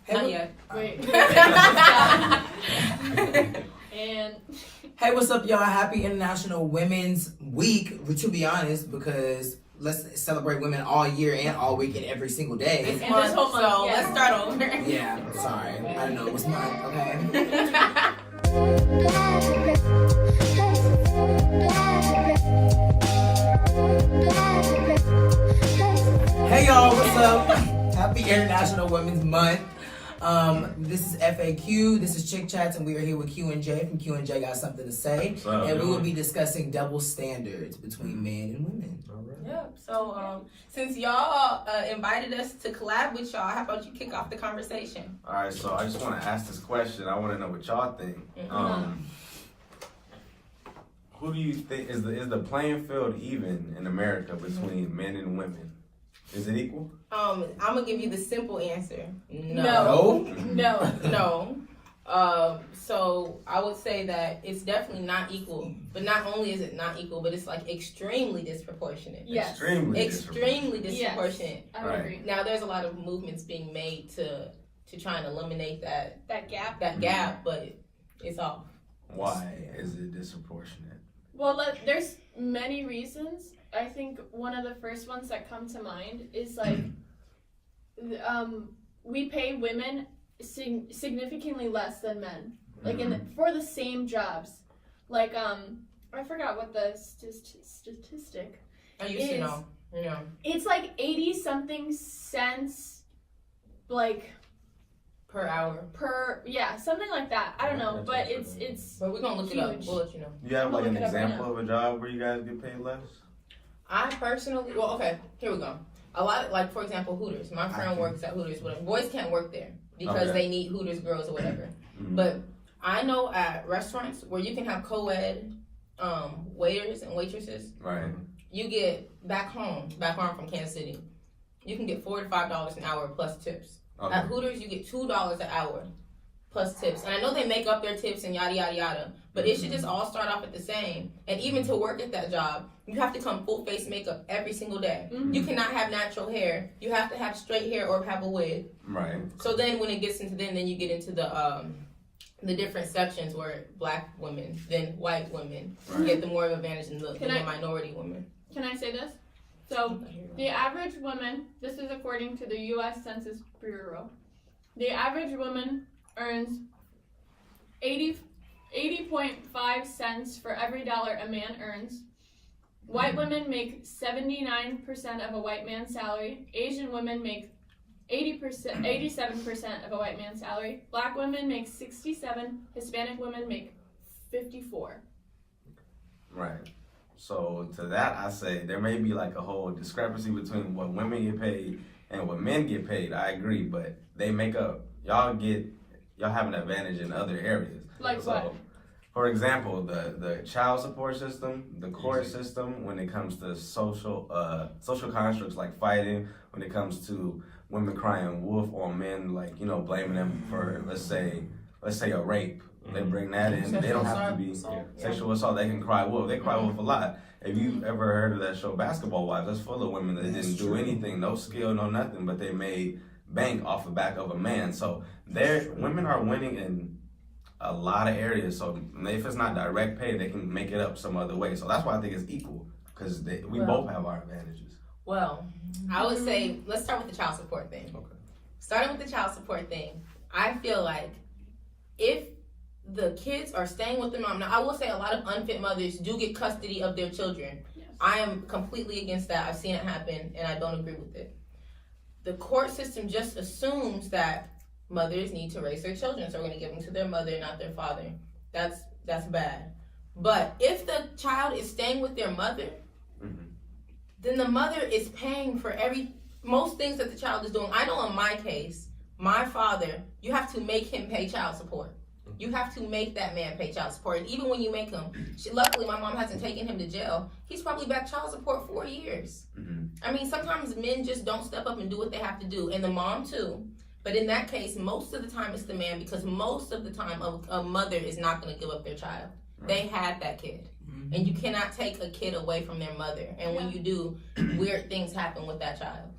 Not yet. Wait. And Hey, what's up, y'all? Happy International Women's Week, to be honest, because let's celebrate women all year and all week and every single day. This whole month, so let's start over. Yeah, sorry. I don't know. It was mine, okay? Hey, y'all, what's up? Happy International Women's Month. This is FAQ, this is Chick Chats, and we are here with Q and J from Q and J Got Something to Say. And we will be discussing double standards between men and women. Yeah, so since y'all invited us to collab with y'all, how about you kick off the conversation? All right, so I just want to ask this question. I want to know what y'all think. Who do you think is the playing field even in America between men and women? Is it equal? I'm gonna give you the simple answer. No. So I would say that it's definitely not equal. But not only is it not equal, but it's like extremely disproportionate. yes. Extremely disproportionate. Yes, I would agree. Now there's a lot of movements being made to try and eliminate that Gap. gap, but it's off. Why is it disproportionate? Well, there's many reasons. I think one of the first ones that come to mind is like, we pay women significantly less than men, like for the same jobs. Like I forgot what the statistic. I used to know. Yeah. It's like 80 something cents, like Per hour. something like that. I don't know, but it's. But we're gonna look it up. We'll let you know. You have like an look it up right example of a job where you guys get paid less? I personally, okay, here we go. A lot of, like, for example, Hooters. My friend works at Hooters. Whatever. Boys can't work there because they need Hooters girls or whatever. But I know at restaurants where you can have co-ed waiters and waitresses. Right. You get back home from Kansas City, you can get $4 to $5 an hour plus tips. Okay. At Hooters, you get $2 an hour plus tips. And I know they make up their tips and yada, yada, yada. But it should just all start off at the same. And even to work at that job, you have to come full face makeup every single day. You cannot have natural hair. You have to have straight hair or have a wig. Right. So then when it gets into then you get into the different sections where black women, then white women get the more of advantage than the minority women. Can I say this? So the average woman, this is according to the U.S. Census Bureau, the average woman earns 80.5 cents for every dollar a man earns. White women make 79% of a white man's salary. Asian women make 87% of a white man's salary. Black women make 67. Hispanic women make 54. Right. So to that, I say there may be like a whole discrepancy between what women get paid and what men get paid. I agree, but they make up. Y'all have an advantage in other areas. Like what? For example, the child support system, the court system, when it comes to social constructs like fighting, when it comes to women crying wolf on men, like, blaming them for, let's say a rape. They bring that in. They don't have to be sexual assault. They can cry wolf. They cry wolf a lot. If you ever heard of that show, Basketball Wives, that's full of women that didn't do anything, no skill, no nothing, but they made bank off the back of a man. So women are winning in a lot of areas. So if it's not direct pay, they can make it up some other way. So that's why I think it's equal, because we both have our advantages. Well, I would say let's start with the child support thing. Okay. Starting with the child support thing, I feel like if the kids are staying with their mom, now I will say a lot of unfit mothers do get custody of their children. Yes. I am completely against that. I've seen it happen, and I don't agree with it. The court system just assumes that mothers need to raise their children, so we're going to give them to their mother, not their father. That's bad. But if the child is staying with their mother, then the mother is paying for most things that the child is doing. I know in my case, my father, you have to make him pay child support. You have to make that man pay child support. And even when you make him, luckily my mom hasn't taken him to jail. He's probably back child support 4 years. I mean, sometimes men just don't step up and do what they have to do. And the mom too. But in that case, most of the time it's the man, because most of the time a mother is not going to give up their child. They had that kid. And you cannot take a kid away from their mother. And when you do, weird things happen with that child.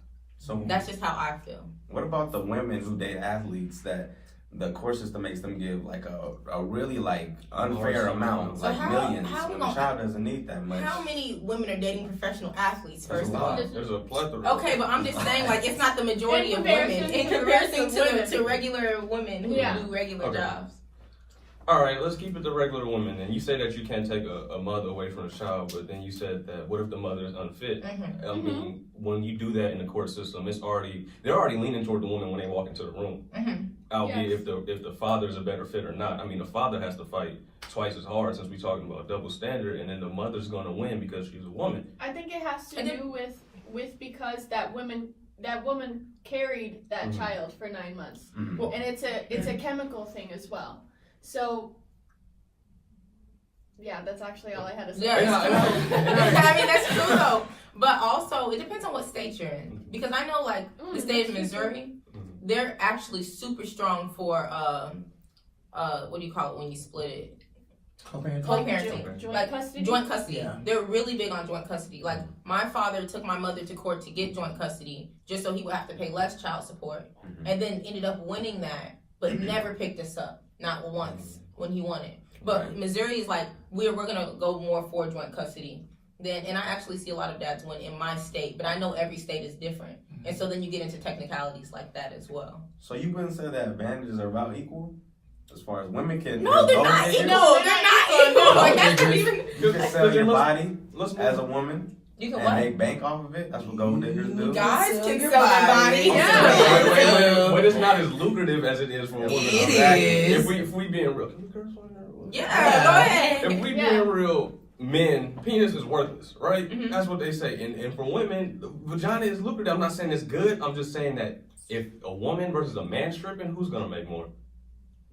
So That's just how I feel. what about the women who date athletes that the court system makes them give like a really like unfair amount, So like how- millions, how we when the gonna- child doesn't need that much? How many women are dating professional athletes, first of all? There's a plethora. Okay, but I'm just saying, like, it's not the majority In of women comparison in to the comparison rest of women. to regular women who Yeah. do regular Okay. jobs. All right, let's keep it to regular women. And you say that you can't take a mother away from a child, but then you said that what if the mother is unfit? Mhm. I mean, when you do that in the court system, they're already leaning toward the woman when they walk into the room. Mhm. Albeit Yes. if the father's a better fit or not. I mean, the father has to fight twice as hard since we're talking about double standard, and then the mother's gonna win because she's a woman. I think it has to And then- do with because that woman carried that Mhm. child for 9 months, Mhm. and it's a chemical thing as well. So yeah, that's actually all I had to say. Yeah, It's it's true. true. I mean, that's true though. But also, it depends on what state you're in. Because I know, like, the state of Missouri, they're actually super strong for, what do you call it when you split it? Co-parenting. Co-parenting. Joint Like, custody. joint custody. Yeah. They're really big on joint custody. Like, my father took my mother to court to get joint custody just so he would have to pay less child support. Mhm. And then ended up winning that, but never picked us up. Not once when he won it. But Missouri is like, we're gonna go more for joint custody. And I actually see a lot of dads win in my state, but I know every state is different. And so then you get into technicalities like that as well. So you wouldn't say that advantages are about equal? As far as women can No, they're go not diggers? equal. No, they're not equal. Like, that's not even, You can sell your body Let's move as a on. woman you can and what? make bank off of it. That's what gold diggers do. Guys Sell can your sell their body. body. Yeah. But it's not as lucrative as it is for a woman. It Exactly. is. If we being real, can we curse on here? Yeah, go ahead. If we Yeah. being real, men, penis is worthless, right? Mhm. That's what they say. And for women, vagina is lucrative. I'm not saying it's good. I'm just saying that if a woman versus a man stripping, who's gonna make more?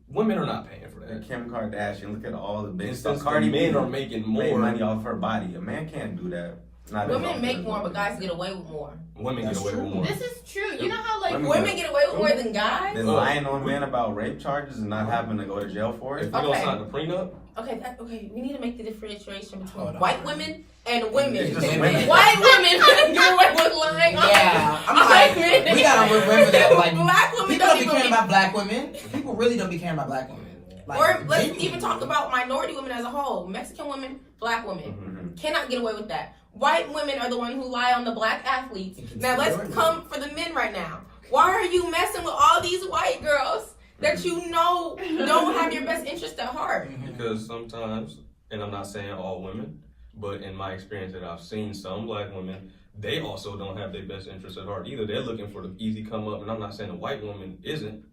Women are not paying for that. And Kim Kardashian, look at all the big And stuff. since Cardi men B are making made more, money off her body. A man can't do that. Not as Women often make as more, women. but guys get away with more. women That's get away with true. more. This is true. You know how like Women get away with more than guys? Then lying on men about rape charges and not having to go to jail for If it. we don't Okay. sign the prenup, Okay, we need to make the differentiation between Hold on. white women and women. It's just women. women. White women get away with lying. Yeah, I'm like, we gotta remember that. Like, Black women people don't don't be even caring about black women. People really don't be caring about black women. Like, Or let's genuinely. even talk about minority women as a whole. Mexican women, black women. Mhm. Cannot get away with that. White women are the one who lie on the black athletes. Now let's come for the men right now. Why are you messing with all these white girls that you know don't have your best interest at heart? because sometimes, and I'm not saying all women, but in my experience that I've seen some black women, they also don't have their best interest at heart either. They're looking for the easy come up, and I'm not saying a white woman isn't.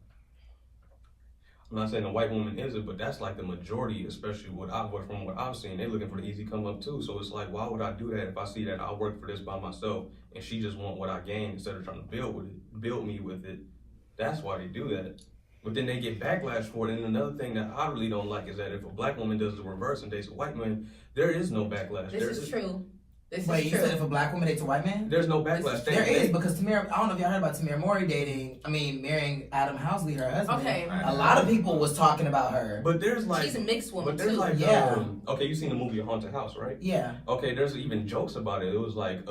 I'm not saying a white woman isn't, but that's like the majority, especially from what I've seen. They're looking for the easy come up too. So it's like, why would I do that if I see that I work for this by myself and she just want what I gain instead of trying to build me with it? That's why they do that. But then they get backlash for it. And another thing that I really don't like is that if a black woman does the reverse and dates a white man, there is no backlash. This is true. This Wait, is you true. said if a black woman dates a white man? There's no backlash. There is, because Tamira, I don't know if y'all heard about Tamira Mori marrying Adam Housley, her husband. Okay. A lot of people was talking about her. But there's like, She's a mixed woman but there's too. like, Yeah. okay, you seen the movie Haunted House, right? Yeah. Okay, there's even jokes about it. It was like,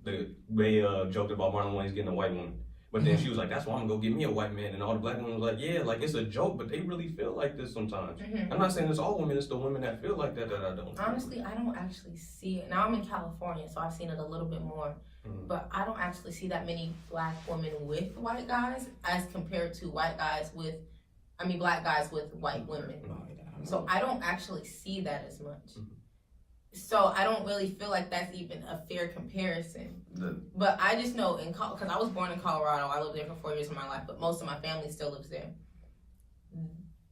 they joked about Marlon Wayans getting a white woman. But then she was like, that's why I'm gonna go get me a white man. And all the black women was like, yeah, like it's a joke, but they really feel like this sometimes. Mhm. I'm not saying it's all women, it's the women that feel like that I don't. Honestly, I don't actually see it. Now I'm in California, so I've seen it a little bit more. Mhm. But I don't actually see that many black women with white guys as compared to black guys with white women. So I don't actually see that as much. Mhm. So I don't really feel like that's even a fair comparison. But I just know because I was born in Colorado, I lived there for 4 years of my life, but most of my family still lives there.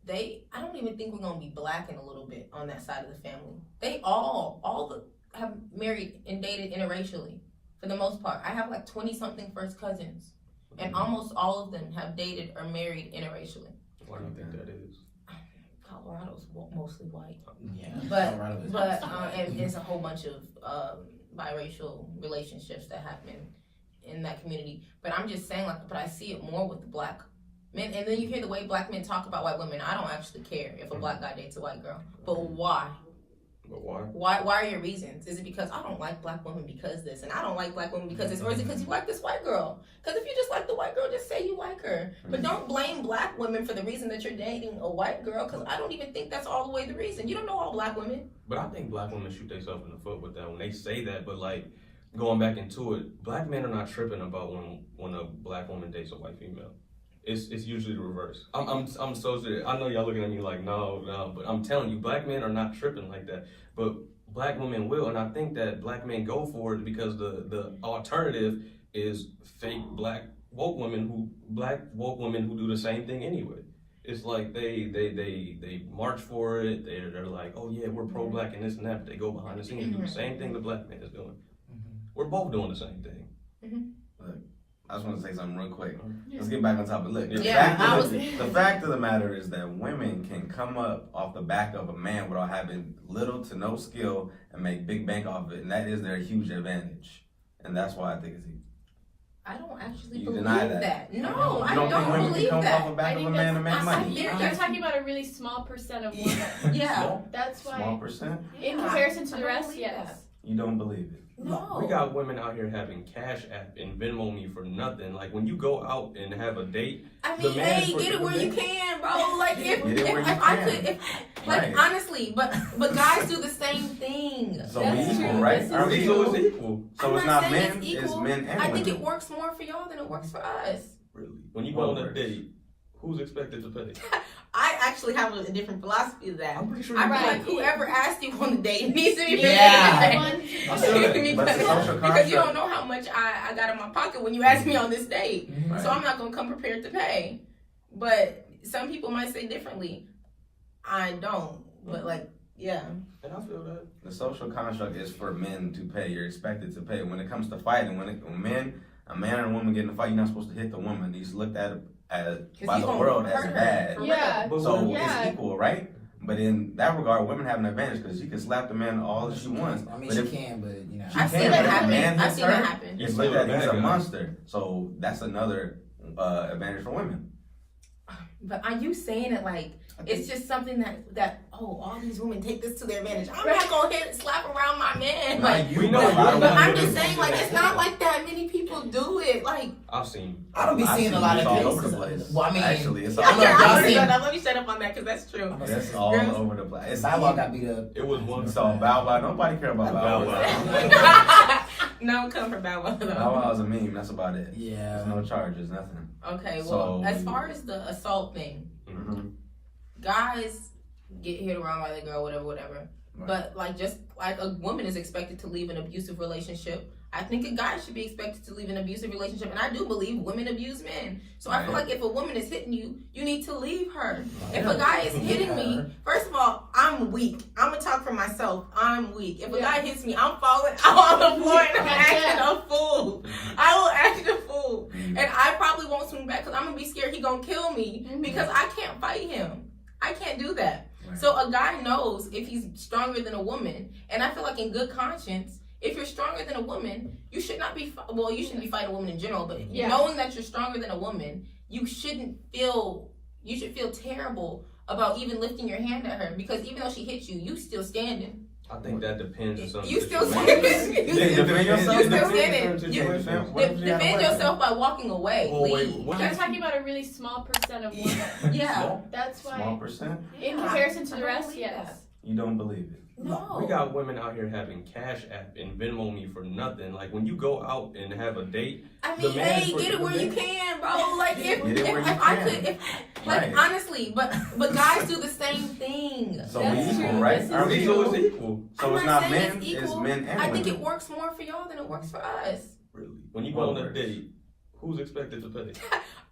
I don't even think we're gonna be black in a little bit on that side of the family. They have married and dated interracially for the most part. I have like 20-something first cousins, and almost all of them have dated or married interracially. Why do you think that is? Colorado's mostly white. Yeah. But Colorado is- and there's a whole bunch of biracial relationships that happen in that community. But I'm just saying, like, but I see it more with the black men. And then you hear the way black men talk about white women. I don't actually care if a black guy dates a white girl. But why? But why? Why are your reasons? Is it because I don't like black women because this, and I don't like black women because this, or is it because you like this white girl? Because if you just like the white girl, just say you like her. But don't blame black women for the reason that you're dating a white girl, because I don't even think that's all the way the reason. You don't know all black women. But I think black women shoot themselves in the foot with that when they say that. But like going back into it, black men are not tripping about when a black woman dates a white female. It's usually the reverse. I'm so serious. I know y'all looking at me like no, but I'm telling you, black men are not tripping like that. But black women will, and I think that black men go for it because the alternative is fake black woke women who do the same thing anyway. It's like they march for it. They're like, oh yeah, we're pro black and this and that. But they go behind the scenes and do the same thing the black man is doing. We're both doing the same thing. Look, I just want to say something real quick. Let's get back on topic. Look, the fact of the matter is that women can come up off the back of a man without having little to no skill and make big bank off of it, and that is their huge advantage. And that's why I think it's easy. I don't actually You believe deny that? No, I don't think don't women believe can come that. off the back I of a think man and make money? You're talking about a really small percent of women. Yeah. That's why. Small percent? In comparison to I the don't rest, believe yes. that. You don't believe it? No. We got women out here having Cash App and Venmo me for nothing. Like when you go out and have a date, I mean, hey, get it where you can, bro. Like if honestly, but guys do the same thing. So That's we equal, true. right? This Are we is equal? so it's equal. So I'm it's not not saying men, it's it's equal. men and I think women. it works more for y'all than it works for us. Really? When you go on a date, who's expected to pay? I actually have a different philosophy to that. I'm pretty sure I you feel do. like whoever asked you on the date needs to be Yeah. I feel that, but it's a social because you construct. don't know how much I got in my pocket when you asked me on this date. Right. So I'm not gonna come prepared to pay. But some people might say differently. I don't. But like, yeah. And I feel that. The social construct is for men to pay. You're expected to pay. When it comes to fighting, when a man and a woman get in a fight, you're not supposed to hit the woman. He's looked at by the world as bad. Yeah. So Yeah. it's equal, right? But in that regard, women have an advantage because she can slap the man all she wants. I mean, But she if can, but you know. she I've can, seen but that if a happen. man I've hits seen her, that happen. it's It's like still a that. He's bad a guy. monster. So that's another advantage for women. But are you saying it like it's just something that all these women take this to their advantage? I'm not gonna slap around my man. Like, we know a lot of but women I'm do. just saying, like, it's not like that many people do it. Like, I've seen. I don't be seeing a lot of all cases. over the place. Well, I mean, Actually, it's I all don't know if y'all seen. let me shut up on that because that's true. It's all Girls- over the place. It's Bow Wow got beat up. It was one So Bow Wow, nobody care about Bow Wow. No, I'm coming for Bow Wow though. Bow Wow's a meme. That's about it. Yeah. There's no charges, nothing. Okay, well, So- as far as the assault thing, Mm-hmm. guys get hit around by the girl, whatever. Right. But like, just like a woman is expected to leave an abusive relationship, I think a guy should be expected to leave an abusive relationship. And I do believe women abuse men. So I feel like if a woman is hitting you, you need to leave her. If a guy is hitting me, first of all, I'm weak. I'm gonna talk for myself. I'm weak. If a guy hits me, I'm falling out on the floor and I'm acting a fool. I will act a fool. And I probably won't swing back because I'm gonna be scared he gonna kill me because I can't fight him. I can't do that. Right. So a guy knows if he's stronger than a woman, and I feel like in good conscience, if you're stronger than a woman, you should not be. Well, you shouldn't be fighting a woman in general, but knowing that you're stronger than a woman, you shouldn't feel. You should feel terrible about even lifting your hand at her because even though she hit you, you still standing. I think that depends on some You still situations. standing. Defend yourself. You still standing. Defend yourself by walking away. Well, wait, Leave. what You're talking about a really small percent of women. Yeah. That's why. Small percent? In comparison to I the don't rest, believe yes. that. You don't believe it. No. We got women out here having Cash App and Venmo me for nothing. Like when you go out and have a date, I the mean, man hey, for- get it the where you man- can, bro. Like if Get it where you I can. could, like Right. honestly, but guys do the same thing. So That's we equal, true. right? This Are is we so equal? it's equal. So I'm it's not not saying men, it's it's equal. men and I think women. it works more for y'all than it works for us. Really? When you go on a date, who's expected to pay?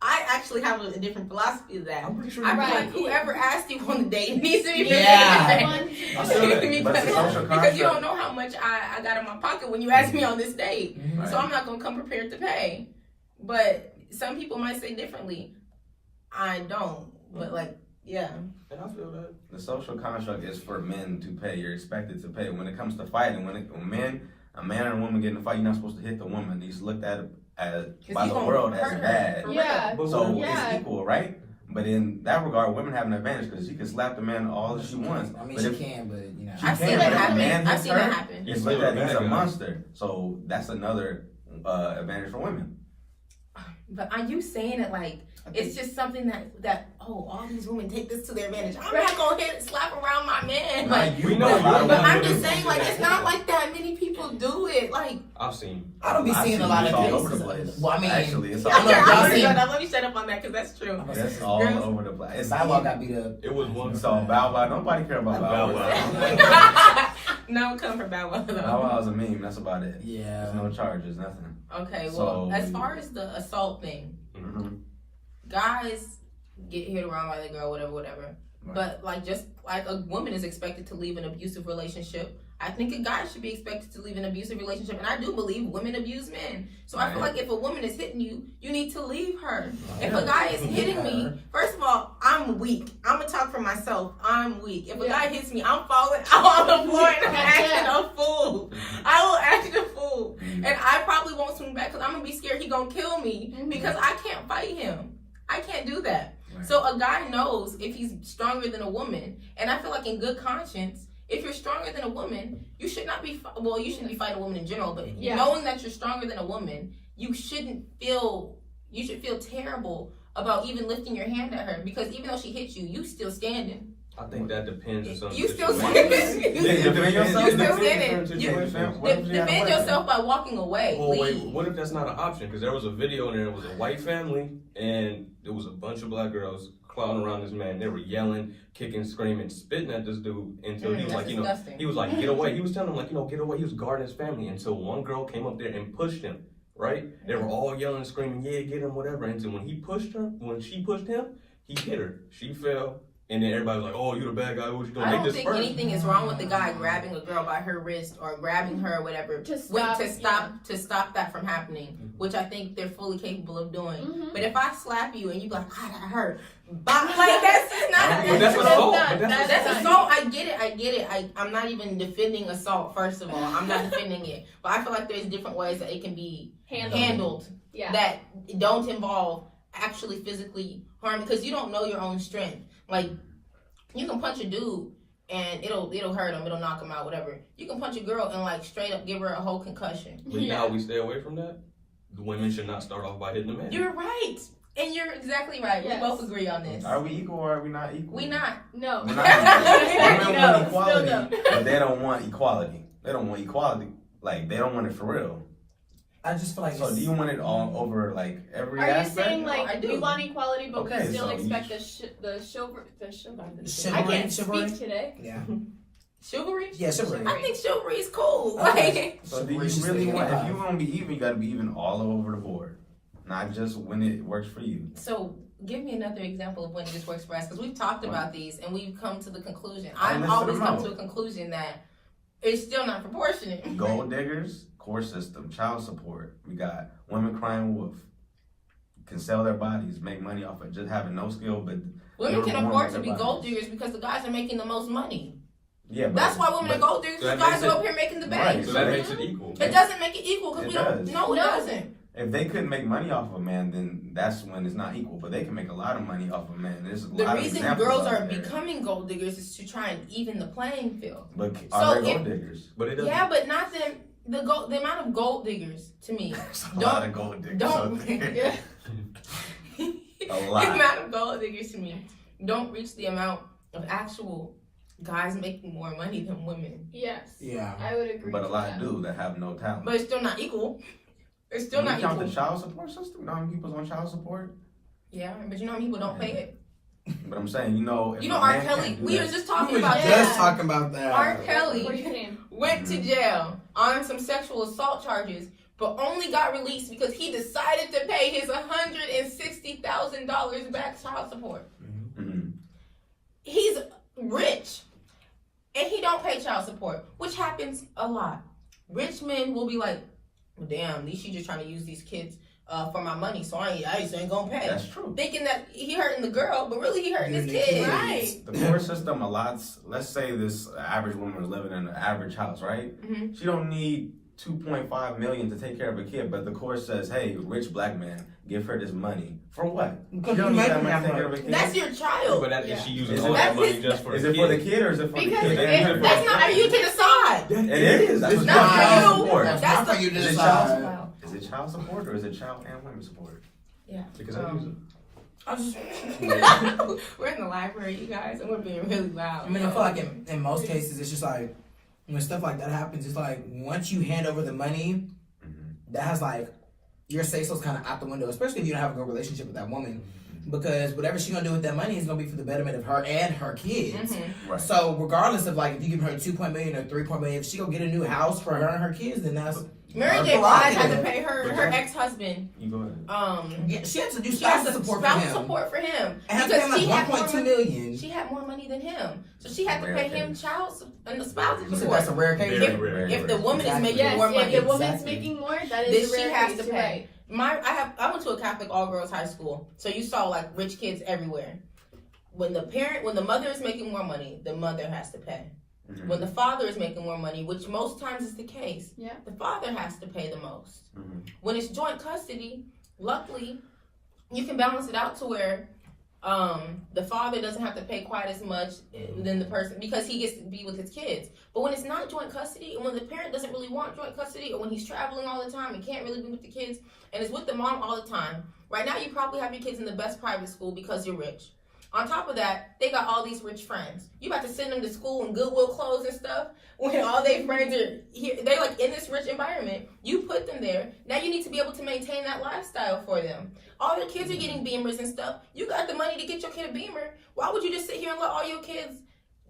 I actually have a different philosophy to that. I'm pretty sure I you feel do. like whoever asked you on the date needs to be Yeah. One- I feel that, but it's a social because you don't construct. know how much I got in my pocket when you asked me on this date. Right. So I'm not gonna come prepared to pay. But some people might say differently. I don't. But like, yeah. And I feel that. The social construct is for men to pay. You're expected to pay. When it comes to fighting, when a man and a woman get in a fight, you're not supposed to hit the woman. He's looked at by you the gonna world hurt as her. bad. For Yeah. But So Yeah. it's equal, right? But in that regard, women have an advantage because she can slap the man all that she wants. I mean, but she if, can, but you know. I've can, seen but that if a happen. man I've hits seen her, that happen. it's like that. He's a monster. So that's another advantage for women. But are you saying it like it's just something that all these women take this to their advantage? I'm not gonna slap around my man. Like, we know, but I'm just saying, like, it's not like that many people do it. Like, I've seen. I don't be seeing a lot of all over cases. the place. Well, I mean, Actually, it's I all don't know if y'all seen. let me shut up on that because that's true. That's all Girls- over the place. It's Bow Wow got beat up. It was one. So Bow Wow, nobody care about Bow Wow. No, I'm coming for Bow Wow though. Bow Wow's a meme. That's about it. Yeah. There's no charges, nothing. Okay, well, So- as far as the assault thing, Mm-hmm. guys get hit around by the girl, whatever. Right. But like, just like a woman is expected to leave an abusive relationship, I think a guy should be expected to leave an abusive relationship. And I do believe women abuse men. So I feel Right. like if a woman is hitting you, you need to leave her. If a guy is hitting me, first of all, I'm weak. I'm gonna talk for myself. I'm weak. If a guy hits me, I'm falling out on the floor and I'm acting a fool. I will act a fool. And I probably won't swing back because I'm gonna be scared he gonna kill me because I can't fight him. I can't do that. Right. So a guy knows if he's stronger than a woman, and I feel like in good conscience, if you're stronger than a woman, you should not be. You shouldn't be fighting a woman in general, but knowing that you're stronger than a woman, you shouldn't feel. You should feel terrible about even lifting your hand at her because even though she hit you, you still standing. I think that depends on some. You still situations. standing. Defend yourself. You still standing. Defend yourself by walking away. Well, wait, Leave. what if that's not an option? Because there was a video and there was a white family and there was a bunch of black girls clowning around this man. They were yelling, kicking, screaming, spitting at this dude until he was That's like, disgusting. he was like, get away. He was telling them like, get away. He was guarding his family until one girl came up there and pushed him. Right? They were all yelling and screaming, yeah, get him, whatever. Until when she pushed him, he hit her. She fell. And then everybody was like, "Oh, you the bad guy. What you gonna I make don't this think first?" anything is wrong with the guy grabbing a girl by her wrist or grabbing her or whatever To stop that from happening, which I think they're fully capable of doing. Mhm. But if I slap you and you be like, "God, that hurt," like that's not. But that's assault. not- But that's That's assault. assault. I get it. I'm not even defending assault. First of all, I'm not defending it. But I feel like there's different ways that it can be handled Yeah. that don't involve actually physically harm because you don't know your own strength. Like, you can punch a dude and it'll hurt him, it'll knock him out, whatever. You can punch a girl and like straight up give her a whole concussion. But now we stay away from that. The women should not start off by hitting the man. You're right, and you're exactly right. Yes. We both agree on this. Are we equal or are we not equal? We not. No. We're not equal. Women No, want equality, still no. but they don't want equality. They don't want equality. Like, they don't want it for real. I just feel like. So do you want it all over, like, every Are you aspect? saying No, I like do. we want equality, but Okay, we still so expect you- the chivalry? Chivalry, I can't chivalry? speak today. Yeah. Chivalry? Yeah, chivalry. I think chivalry is cool. Okay. Like, So do you Chivalry really should want, stay if you alive. want to be even, you got to be even all over the board. Not just when it works for you. so give me another example of when this works for us, because we've talked about these and we've come to the conclusion. I I've listed always them come out. to a conclusion that it's still not proportionate. Gold diggers, court system, child support. We got women crying wolf. Can sell their bodies, make money off of just having no skill, but Women They can were born afford with to be their gold bodies. diggers because the guys are making the most money. yeah. But, That's why women are gold diggers. so that Because guys makes are it- up here making the Right, bank. So that makes it equal. It doesn't make it equal because It we don't. does. No, it No. doesn't. If they couldn't make money off of a man, then that's when it's not equal. But they can make a lot of money off of a man. There's a The lot of reason examples girls out are there. becoming gold diggers is to try and even the playing field. But So are they if- gold diggers? But it doesn't. Yeah, but not them. The amount of gold diggers to me. There's a lot of gold diggers. don't- out there. Yeah. A lot. The amount of gold diggers to me don't reach the amount of actual guys making more money than women. Yes. Yeah. I would agree. But a with lot that. do that have no talent. But it's still not equal. It's still When not you count equal. the child support system, you know how many people's on child support? Yeah, but you know how many people don't pay it. But I'm saying, if You know, a R. man Kelly. can't do We that- were just We talking was about Yeah. just that. talking about that. R. Kelly What do you think? went to jail on some sexual assault charges, but only got released because he decided to pay his $160,000 back child support. Mhm. He's rich, and he don't pay child support, which happens a lot. Rich men will be like, well, "Damn, at least she just trying to use these kids for my money, so I ain't gonna pay." That's true. Thinking that he hurting the girl, but really he hurting his Hurting the kid. kids. Right. The court system allots, let's say this average woman is living in an average house, right? Mhm. She don't need $2.5 million to take care of a kid, but the court says, hey, rich black man, give her this money. For what? Because You don't you need making that money that to take care money. of a kid. That's your child. But that, is she using Is all it- that money that's just for Is the it for the kid? kid or is it for Because the kid? if- That's not how you can decide. It is. That's It's what not child for you. support. That's That's not for the- you to Is it decide. Wow. Is it child support or is it child and women support? Because I use it. I just, We're in the library, you guys, and we're being really loud. I mean, I feel like in most cases, it's just like, when stuff like that happens, it's like, once you hand over the money, that has like, your say-so's kind of out the window, especially if you don't have a good relationship with that woman. Because whatever she's gonna do with that money is gonna be for the betterment of her and her kids. Right. So regardless of like if you give her $2 million or $3 million, if she go get a new house for her and her kids, then that's Mary her J. Blige had to prerogative. pay her ex-husband. You go ahead. Yeah, she had to do She had spousal to support for spousal him. support for him And had to pay him she like had more $1.2 money. million. She had more money than him, so she had to Rare pay him case. and the spousal You said support. that's a rare case. Very rare. If the woman Exactly. is making Yes, more if money, the woman's Exactly. making more, that then is a she rare has case, to you're pay. right. I went to a Catholic all girls high school, so you saw like rich kids everywhere. When the mother is making more money, the mother has to pay. Mhm. When the father is making more money, which most times is the case, Yeah. the father has to pay the most. Mhm. When it's joint custody, luckily, you can balance it out to where the father doesn't have to pay quite as much than the person because he gets to be with his kids. But when it's not joint custody, and when the parent doesn't really want joint custody, or when he's traveling all the time and can't really be with the kids, and is with the mom all the time, right now you probably have your kids in the best private school because you're rich. On top of that, they got all these rich friends. You about to send them to school in Goodwill clothes and stuff when all their friends are here. They're like in this rich environment. You put them there. Now you need to be able to maintain that lifestyle for them. All their kids are getting Beamers and stuff. You got the money to get your kid a Beamer. Why would you just sit here and let all your kids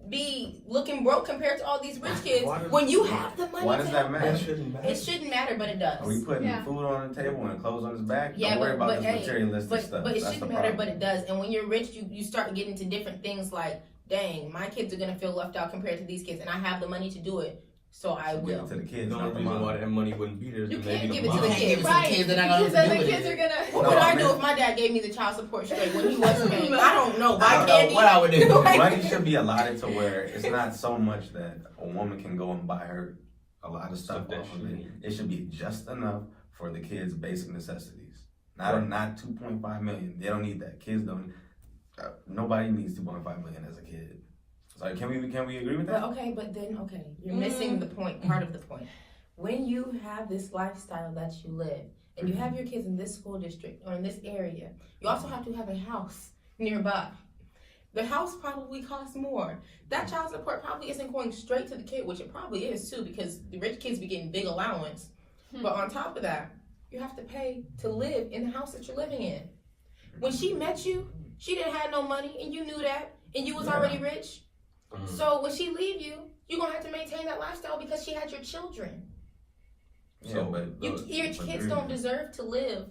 be looking broke compared to all these rich kids when you have the money? Why does that matter? It shouldn't matter, but it does. Are we putting Yeah. food on the table and clothes on his back? Yeah, Don't worry but- about but, this hey, materialistic stuff. But it That's shouldn't the matter, problem. but it does. And when you're rich, you start getting to different things like, dang, my kids are gonna feel left out compared to these kids, and I have the money to do it, so I Give will. it to the kids, The not only the reason mom. why that money wouldn't be there is You that maybe can't the give it to You the mom. can't give it to Right. the kids. They're not Because gonna then do the with kids it. are gonna. What No, would I man. do if my dad gave me the child support straight when he was paying? I don't know. I Buy don't know candy? what I would do. Like- Money should be allotted to where it's not so much that a woman can go and buy her a lot of stuff Stuff that off she of it. needs. It should be just enough for the kids' basic necessities. Not 2.5 million. They don't need that. Kids don't. Nobody needs 2.5 million as a kid. So can we agree with that? But you're missing the point, part of the point. When you have this lifestyle that you live, and you have your kids in this school district or in this area, you also have to have a house nearby. The house probably costs more. That child support probably isn't going straight to the kid, which it probably is too, because the rich kids be getting big allowance. But on top of that, you have to pay to live in the house that you're living in. When she met you, she didn't have no money, and you knew that, and you was already rich. So when she leave you, you're gonna have to maintain that lifestyle because she had your children. Yeah, but Your kids don't deserve to live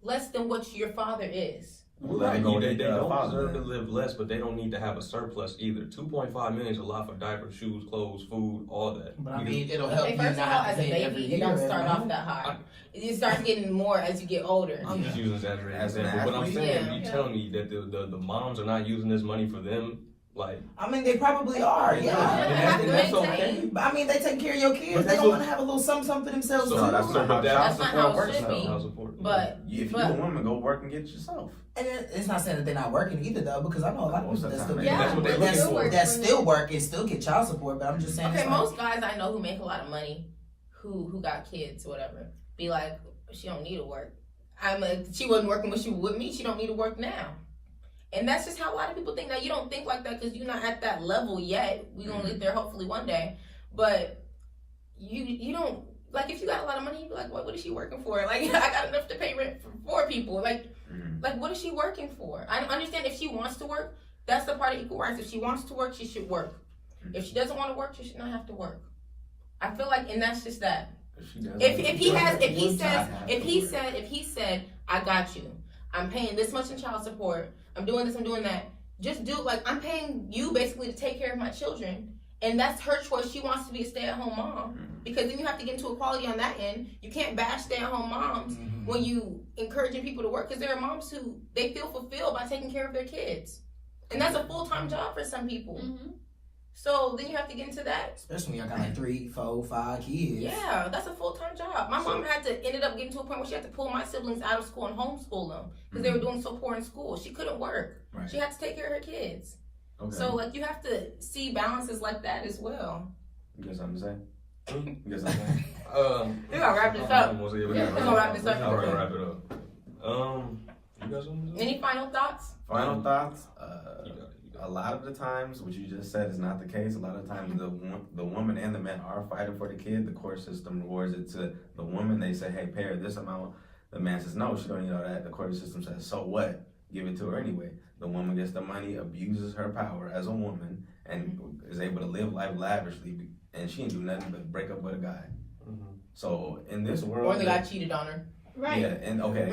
less than what your father is. Right, go they with the don't father deserve to then. live less, but they don't need to have a surplus either. 2.5 million is a lot for diapers, shoes, clothes, food, all that. But I mean, it'll help Okay, you first not of all, have as to a pay every baby, year. it don't start every off month. that high. It starts getting more as you get older. I'm just using that as an As an example. But I'm athlete? saying, Yeah. you telling me that the moms are not using this money for them, like, I mean, they probably are. Yeah, Yeah. and that's maintain. okay. But I mean, they take care of your kids. But They that's don't what- want to have a little something for themselves So too. that's not how That's child not support how it works. should though. be. child support. But If you're a woman, go work and get it yourself. And it's not saying that they're not working either, though, because I know a lot of Most people of that the still time, Yeah, that's what they that's, looking for. that still work and still get child support. But I'm just saying. okay, it's like- most guys I know who make a lot of money, who got kids or whatever, be like, she don't need to work. She wasn't working when she was with me. She don't need to work now. And that's just how a lot of people think. Now you don't think like that because you're not at that level yet. We're gonna get there hopefully one day. But you don't like if you got a lot of money, you be like, what is she working for? Like I got enough to pay rent for 4 people. Like what is she working for? I understand if she wants to work, that's the part of equal rights. If she wants to work, she should work. If she doesn't want to work, she should not have to work. I feel like, and that's just that. If he said, I got you. I'm paying this much in child support. I'm doing this, I'm doing that. Just do like I'm paying you basically to take care of my children. And that's her choice. She wants to be a stay-at-home mom. Because then you have to get into equality on that end. You can't bash stay-at-home moms when you encouraging people to work. Because there are moms who they feel fulfilled by taking care of their kids. And that's a full-time job for some people. So then you have to get into that. Especially when y'all got like 3, 4, 5 kids. Yeah, that's a full-time job. My mom ended up getting to a point where she had to pull my siblings out of school and homeschool them because they were doing so poor in school. She couldn't work. Right. She had to take care of her kids. Okay. So like you have to see balances like that as well. You got something to say? You got something to say? We're gonna wrap this up. We're gonna wrap this up. All right, wrap it up. You got something to say? Any final thoughts? Final thoughts? You got it. A lot of the times, what you just said is not the case. A lot of times, the woman and the man are fighting for the kid. The court system rewards it to the woman. They say, "Hey, pay her this amount." The man says, "No, she don't need all that." The court system says, "So what? Give it to her anyway." The woman gets the money, abuses her power as a woman, and is able to live life lavishly, and she ain't do nothing but break up with a guy. So in this world, Or the guy cheated on her. Right. yeah, and okay,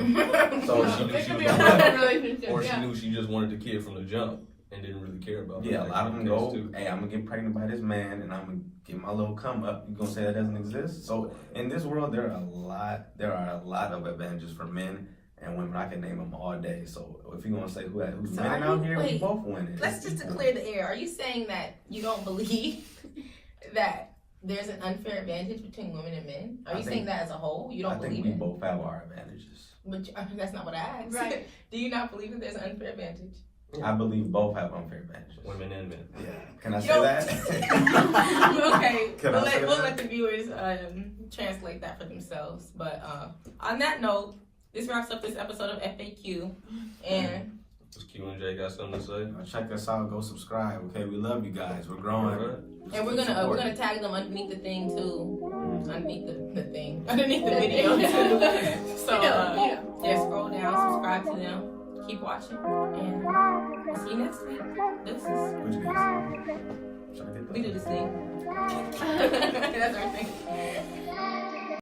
so She knew It she could was be a gonna- broken relationship. Or she Yeah. knew she just wanted the kid from the jump and didn't really care about her. yeah, a lot of them go, Too. "Hey, I'm gonna get pregnant by this man, and I'm gonna get my little come up." You gonna say that doesn't exist? So in this world, there are a lot of advantages for men and women. I can name them all day. So if you're gonna say who's So winning are out you- here, we wait, both winning. Let's just to clear the air. Are you saying that you don't believe that there's an unfair advantage between women and men? Are I you think- saying that as a whole? You don't I think believe we it? both have our advantages. But that's not what I asked. Right. Do you not believe that there's an unfair advantage? I believe both have unfair advantages. Women and men. Yeah. Can I say Yo. that? Okay, Can I say we'll that? let the viewers translate that for themselves. But on that note, this wraps up this episode of FAQ. And Does Q&J got something to say? Check us out. Go subscribe. Okay, we love you guys. We're growing. we're gonna tag them underneath the thing too, underneath the thing, underneath the video too. So yeah, scroll down, subscribe to them, keep watching, and we'll see you next week. Deuces. What you guys? Should I get We do this thing. That's our thing.